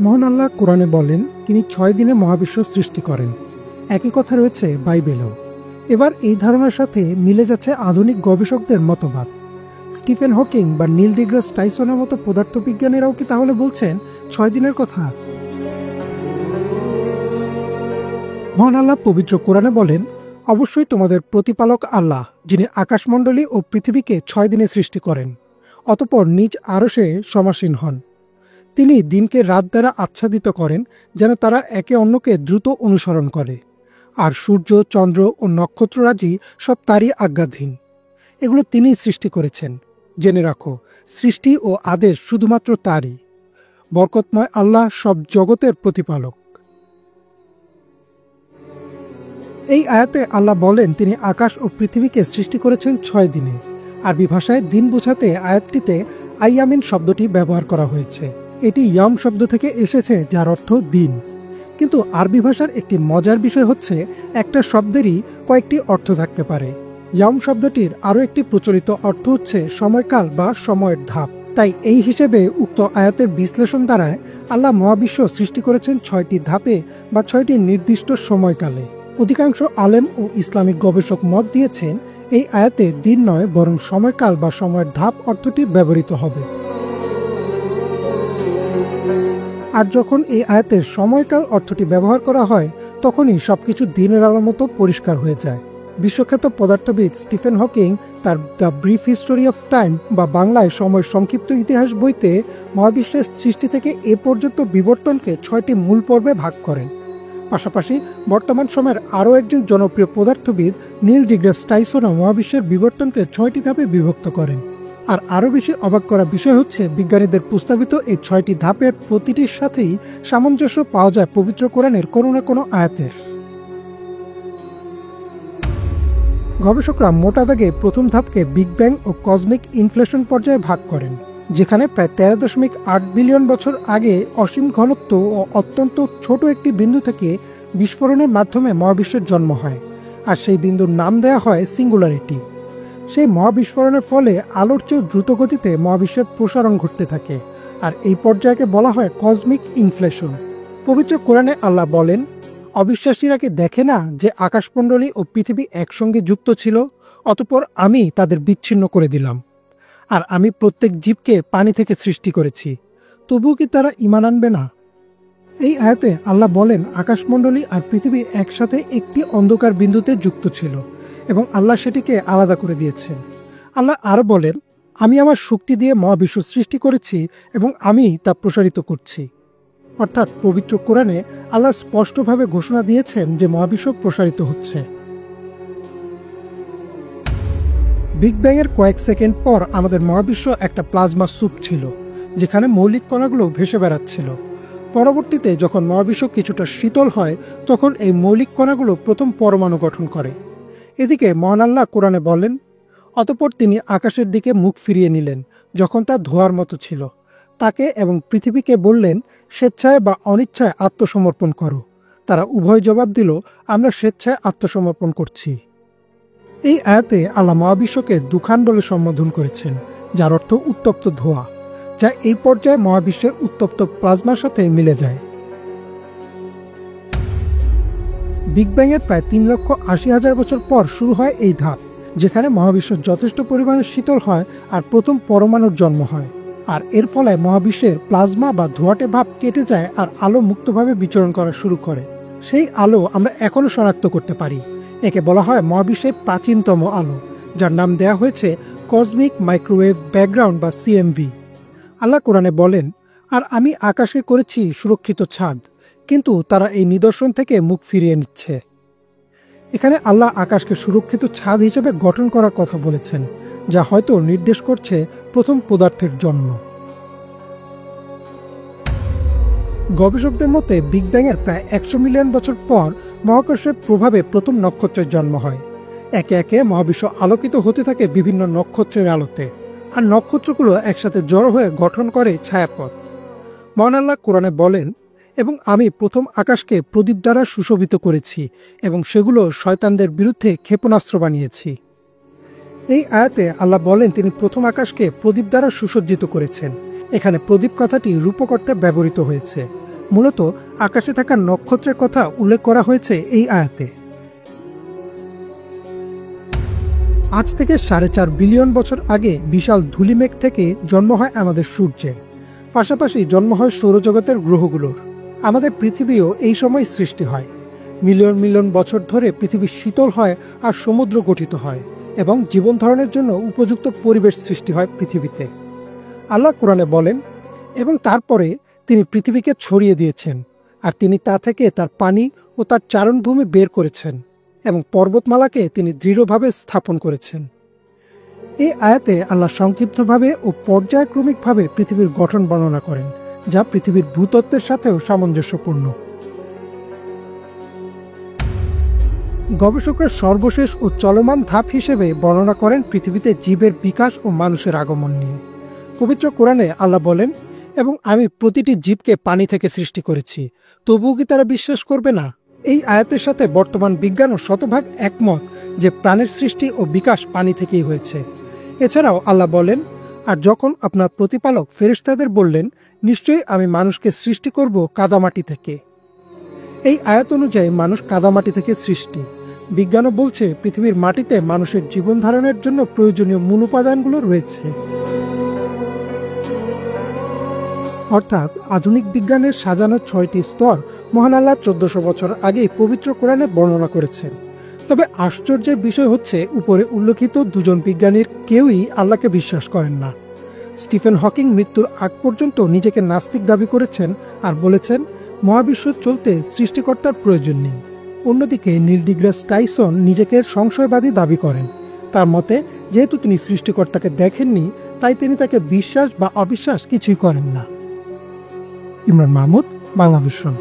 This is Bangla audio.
মহান আল্লাহ কোরআনে বলেন তিনি 6 দিনে মহাবিশ্ব সৃষ্টি করেন। একই কথা রয়েছে বাইবেলেও। এবার এই ধারণার সাথে মিলে যাচ্ছে আধুনিক গবেষকদের মতবাদ। স্টিফেন হকিং বা নীল ডিগ্রাস টাইসনের মতো পদার্থবিজ্ঞানীরাও কি তাহলে বলছেন 6 দিনের কথা? মহান আল্লাহ পবিত্র কোরআনে বলেন, অবশ্যই তোমাদের প্রতিপালক আল্লাহ, যিনি আকাশমণ্ডলী ও পৃথিবীকে 6 দিনে সৃষ্টি করেন, অতঃপর নিজ আরশে সমাসীন হন। তিনি দিনকে রাত দ্বারা আচ্ছাদিত করেন যেন তারা একে অন্যকে দ্রুত অনুসরণ করে, আর সূর্য, চন্দ্র ও নক্ষত্ররাজি সব তারই আজ্ঞাধীন। এগুলো তিনিই সৃষ্টি করেছেন। জেনে রাখো, সৃষ্টি ও আদেশ শুধুমাত্র তারই। বরকতময় আল্লাহ সব জগতের প্রতিপালক। এই আয়াতে আল্লাহ বলেন তিনি আকাশ ও পৃথিবীকে সৃষ্টি করেছেন 6 দিনে। আরবি ভাষায় দিন বোঝাতে আয়াতটিতে আইয়ামিন শব্দটি ব্যবহার করা হয়েছে। এটি ইয়াম শব্দ থেকে এসেছে, যার অর্থ দিন। কিন্তু আরবি ভাষার একটি মজার বিষয় হচ্ছে একটা শব্দেরই কয়েকটি অর্থ থাকতে পারে। ইয়াম শব্দটির আরও একটি প্রচলিত অর্থ হচ্ছে সময়কাল বা সময়ের ধাপ। তাই এই হিসেবে উক্ত আয়াতের বিশ্লেষণ দ্বারায় আল্লাহ মহাবিশ্ব সৃষ্টি করেছেন 6টি ধাপে বা 6টি নির্দিষ্ট সময়কালে। অধিকাংশ আলেম ও ইসলামিক গবেষক মত দিয়েছেন এই আয়াতে দিন নয় বরং সময়কাল বা সময়ের ধাপ অর্থটি ব্যবহৃত হবে। আর যখন এই আয়াতের সময়কাল অর্থটি ব্যবহার করা হয় তখনই সবকিছু দিনের আলোর মতো পরিষ্কার হয়ে যায়। বিশ্বখ্যাত পদার্থবিদ স্টিফেন হকিং তার the brief history of time বা বাংলায় সময়ের সংক্ষিপ্ত ইতিহাস বইতে মহাবিশ্বের সৃষ্টি থেকে এ পর্যন্ত বিবর্তনকে 6টি মূল পর্বে ভাগ করেন। পাশাপাশি বর্তমান সময়ের আরও একজন জনপ্রিয় পদার্থবিদ নীল ডিগ্রাস টাইসনও মহাবিশ্বের বিবর্তনকে 6টি ধাপে বিভক্ত করেন। আর আরও বেশি অবাক করা বিষয় হচ্ছে বিজ্ঞানীদের প্রস্তাবিত এই 6টি ধাপের প্রতিটির সাথেই সামঞ্জস্য পাওয়া যায় পবিত্র কোরআনের কোনো না কোনো আয়াতের। গবেষকরা মোটা দাগে প্রথম ধাপকে বিগ ব্যাং ও কসমিক ইনফ্লেশন পর্যায়ে ভাগ করেন, যেখানে প্রায় 13.8 বিলিয়ন বছর আগে অসীম ঘনত্ব ও অত্যন্ত ছোট একটি বিন্দু থেকে বিস্ফোরণের মাধ্যমে মহাবিশ্বের জন্ম হয়, আর সেই বিন্দুর নাম দেওয়া হয় সিঙ্গুলারিটি। সেই মহাবিস্ফোরণের ফলে আলোর চেয়েও দ্রুত গতিতে মহাবিশ্বের প্রসারণ ঘটতে থাকে, আর এই পর্যায়কে বলা হয় কসমিক ইনফ্লেশন। পবিত্র কোরআনে আল্লাহ বলেন, অবিশ্বাসীরা কি দেখে না যে আকাশমণ্ডলী ও পৃথিবী একসঙ্গে যুক্ত ছিল, অতঃপর আমি তাদের বিচ্ছিন্ন করে দিলাম, আর আমি প্রত্যেক জীবকে পানি থেকে সৃষ্টি করেছি, তবুও কি তারা ঈমান আনবে না? এই আয়াতে আল্লাহ বলেন আকাশমণ্ডলী আর পৃথিবী একসাথে একটি অন্ধকার বিন্দুতে যুক্ত ছিল এবং আল্লাহ সেটিকে আলাদা করে দিয়েছেন। আল্লাহ আরও বলেন, আমি আমার শক্তি দিয়ে মহাবিশ্ব সৃষ্টি করেছি এবং আমি তা প্রসারিত করছি। অর্থাৎ পবিত্র কোরআনে আল্লাহ স্পষ্টভাবে ঘোষণা দিয়েছেন যে মহাবিশ্ব প্রসারিত হচ্ছে। বিগ ব্যাংয়ের কয়েক সেকেন্ড পর আমাদের মহাবিশ্ব একটা প্লাজমা স্যুপ ছিল, যেখানে মৌলিক কণাগুলো ভেসে বেড়াচ্ছিল। পরবর্তীতে যখন মহাবিশ্ব কিছুটা শীতল হয় তখন এই মৌলিক কণাগুলো প্রথম পরমাণু গঠন করে। এদিকে মহান আল্লাহ কোরআনে বলেন, অতঃপর তিনি আকাশের দিকে মুখ ফিরিয়ে নিলেন যখন তা ধোঁয়ার মতো ছিল। তাকে এবং পৃথিবীকে বললেন, স্বেচ্ছায় বা অনিচ্ছায় আত্মসমর্পণ করো। তারা উভয় জবাব দিল, আমরা স্বেচ্ছায় আত্মসমর্পণ করছি। এই আয়াতে আল্লাহ মহাবিশ্বকে দুখান বলে সম্বোধন করেছেন, যার অর্থ উত্তপ্ত ধোঁয়া, যা এই পর্যায়ে মহাবিশ্বের উত্তপ্ত প্লাজমার সাথে মিলে যায়। বিগ ব্যাংয়ের প্রায় 3,80,000 বছর পর শুরু হয় এই ধাপ, যেখানে মহাবিশ্ব যথেষ্ট পরিমাণে শীতল হয় আর প্রথম পরমাণুর জন্ম হয়। আর এর ফলে মহাবিশ্বের প্লাজমা বা ধোঁয়াটে ভাব কেটে যায় আর আলো মুক্তভাবে বিচরণ করা শুরু করে। সেই আলো আমরা এখনও শনাক্ত করতে পারি। একে বলা হয় মহাবিশ্বের প্রাচীনতম আলো, যার নাম দেয়া হয়েছে কসমিক মাইক্রোওয়েভ ব্যাকগ্রাউন্ড বা সিএমভি। আল্লাহ কোরআনে বলেন, আর আমি আকাশে করেছি সুরক্ষিত ছাদ, কিন্তু তারা এই নিদর্শন থেকে মুখ ফিরিয়ে নিচ্ছে। এখানে আল্লাহ আকাশকে সুরক্ষিত ছাদ হিসেবে গঠন করার কথা বলেছেন, যা হয়তো নির্দেশ করছে প্রথম পদার্থের জন্ম। গবেষকদের মতে বিগ ব্যাংয়ের প্রায় 100 মিলিয়ন বছর পর মহাকর্ষের প্রভাবে প্রথম নক্ষত্রের জন্ম হয়। একে একে মহাবিশ্ব আলোকিত হতে থাকে বিভিন্ন নক্ষত্রের আলোতে, আর নক্ষত্রগুলো একসাথে জড়ো হয়ে গঠন করে ছায়াপথ। মহান আল্লাহ কোরআনে বলেন, এবং আমি প্রথম আকাশকে প্রদীপ দ্বারা সুশোভিত করেছি এবং সেগুলো শয়তানদের বিরুদ্ধে ক্ষেপণাস্ত্র বানিয়েছি। এই আয়াতে আল্লাহ বলেন তিনি প্রথম আকাশকে প্রদীপ দ্বারা সুসজ্জিত করেছেন। এখানে প্রদীপ কথাটি রূপক অর্থে ব্যবহৃত হয়েছে, মূলত আকাশে থাকা নক্ষত্রের কথা উল্লেখ করা হয়েছে এই আয়াতে। আজ থেকে 4.5 বিলিয়ন বছর আগে বিশাল ধূলিমেঘ থেকে জন্ম হয় আমাদের সূর্যের, পাশাপাশি জন্ম হয় সৌরজগতের গ্রহগুলোর। আমাদের পৃথিবীও এই সময় সৃষ্টি হয়। মিলিয়ন মিলিয়ন বছর ধরে পৃথিবী শীতল হয় আর সমুদ্র গঠিত হয় এবং জীবন ধারণের জন্য উপযুক্ত পরিবেশ সৃষ্টি হয় পৃথিবীতে। আল্লাহ কোরআনে বলেন, এবং তারপরে তিনি পৃথিবীকে ছড়িয়ে দিয়েছেন, আর তিনি তা থেকে তার পানি ও তার চারণভূমি বের করেছেন, এবং পর্বতমালাকে তিনি দৃঢ়ভাবে স্থাপন করেছেন। এই আয়াতে আল্লাহ সংক্ষিপ্তভাবে ও পর্যায়ক্রমিকভাবে পৃথিবীর গঠন বর্ণনা করেন, যা পৃথিবীর ভূতত্ত্বের সাথেও সামঞ্জস্যপূর্ণ। গবেষকরা সর্বশেষ ও চলমান ধাপ হিসেবে বর্ণনা করেন পৃথিবীতে জীবের বিকাশ ও মানুষের আগমন নিয়ে। পবিত্র কোরআনে আল্লাহ বলেন, এবং আমি প্রতিটি জীবকে পানি থেকে সৃষ্টি করেছি, তবুও কি তারা বিশ্বাস করবে না? এই আয়াতের সাথে বর্তমান বিজ্ঞানও শতভাগ একমত যে প্রাণের সৃষ্টি ও বিকাশ পানি থেকেই হয়েছে। এছাড়াও আল্লাহ বলেন, আর যখন আপনার প্রতিপালক ফেরেশতাদের বললেন, নিশ্চয়ই আমি মানুষকে সৃষ্টি করব কাদামাটি থেকে। এই আয়াত অনুযায়ী মানুষ কাদামাটি থেকে সৃষ্টি। বিজ্ঞানও বলছে পৃথিবীর মাটিতে মানুষের জীবন ধারণের জন্য প্রয়োজনীয় মূল উপাদানগুলো রয়েছে। অর্থাৎ আধুনিক বিজ্ঞানের সাজানো 6টি স্তর মহান আল্লাহ 1400 বছর আগেই পবিত্র কোরআনে বর্ণনা করেছেন। তবে আশ্চর্যের বিষয় হচ্ছে, উপরে উল্লেখিত দুজন বিজ্ঞানীর কেউই আল্লাহকে বিশ্বাস করেন না। স্টিফেন হকিং মৃত্যুর আগ পর্যন্ত নিজেকে নাস্তিক দাবি করেছেন আর বলেছেন, মহাবিশ্ব চলতে সৃষ্টিকর্তার প্রয়োজন নেই। অন্যদিকে নীল ডিগ্রাস টাইসন নিজেকে সংশয়বাদী দাবি করেন। তার মতে, যেহেতু তিনি সৃষ্টিকর্তাকে দেখেননি, তাই তিনি তাকে বিশ্বাস বা অবিশ্বাস কিছুই করেন না। ইমরান মাহমুদ, বাংলা ভিশন।